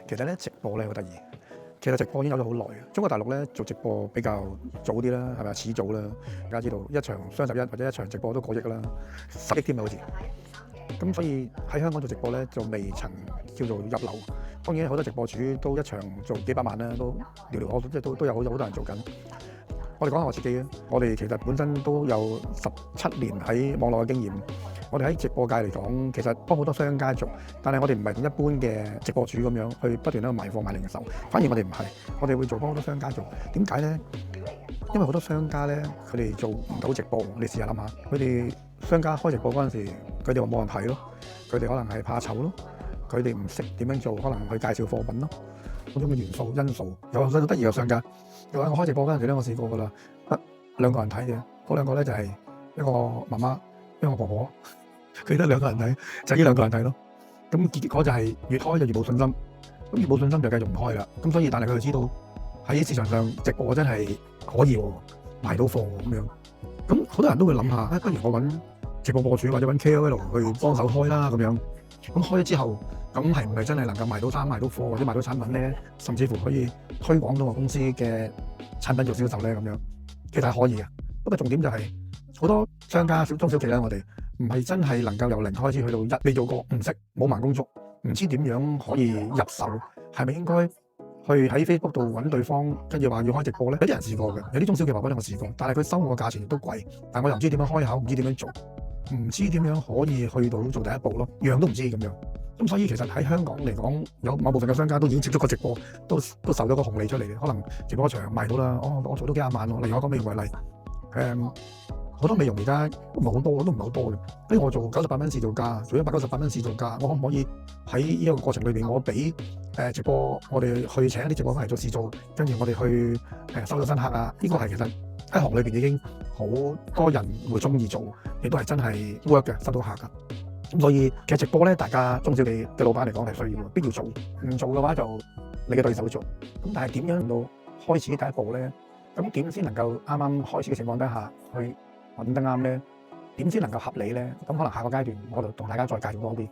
其實咧直播咧好得意，其實直播已經有咗好耐嘅。中國大陸咧做直播比較早啲啦，係咪啊？始早啦。大家知道一場雙十一或者一場直播都過億啦，10億添啊好似。咁所以喺香港做直播咧就未曾叫做入流。當然好多直播主都一場做幾百萬啦，都寥寥可數，即係都有好多人做緊。我哋講下我自己啊，我哋其實本身都有17年喺網絡嘅經驗。我哋喺直播界嚟講，其實幫好多商家做，但係我哋唔係同一般嘅直播主咁樣去不斷喺度賣貨賣零售，反而我哋唔係，我哋會做幫好多商家做。點解咧？因為好多商家咧，佢哋做唔到直播。你試下諗下，佢哋商家開直播嗰陣時，佢哋話冇人睇咯，佢哋可能係怕醜咯，佢哋唔識點樣做，可能去介紹貨品咯，嗰種嘅元素因素。有好得意嘅商家，又話我開直播嗰陣時咧，我試過㗎啦，得2個人睇嘅，嗰2個咧就係一個媽媽，一個婆婆。佢得2個人睇，就呢2個人睇咯。咁結果就係越開就越冇信心，咁越冇信心就繼續唔開啦。咁所以，但係佢哋知道喺市場上直播真係可以賣到貨咁樣。咁好多人都會諗下，不如我揾直播博主或者揾 KOL 去幫手開啦咁樣。咁開咗之後，咁係唔係真係能夠賣到衫、賣到貨或者賣到產品咧？甚至乎可以推廣到我公司嘅產品做銷售咧咁樣，其實係可以嘅。不過重點就係好多商家中小企啦，我哋唔係真係能夠由0開始去到1，未做過，唔識，冇盲公竹，唔知點樣可以入手，係咪應該去喺 Facebook 度揾對方，跟住話要開直播咧？有啲人試過嘅，有啲中小企話俾我試過，但係佢收我嘅價錢亦都貴，但係我又唔知點樣開口，唔知點樣做，唔知點樣可以去到做第一步咯，樣都唔知咁樣。咁所以其實喺香港嚟講，有某部分嘅商家都已經接觸過直播，都受咗個紅利出嚟嘅，可能直播場賣到啦，我做到幾廿萬喎。例如我講美容為例，好多美容而家都唔係好多，都唔係好多嘅。比如我做98蚊試做價，做198蚊試做價，我可唔可以喺呢一個過程裏邊，我俾直播，我哋去請一啲直播翻嚟做試做，跟住我哋去收到新客啊？呢個係其實喺行裏邊已經好多人會中意做，亦都係真係 work 嘅，收到客㗎。咁所以其實直播咧，大家中小企嘅老闆嚟講係需要，必要做。唔做嘅話就你嘅對手做。咁但係點樣到開始第一步咧？咁點先能夠啱啱開始嘅情況底下去揾得啱咧？點先能夠合理咧？咁可能下個階段我就同大家再介紹多啲。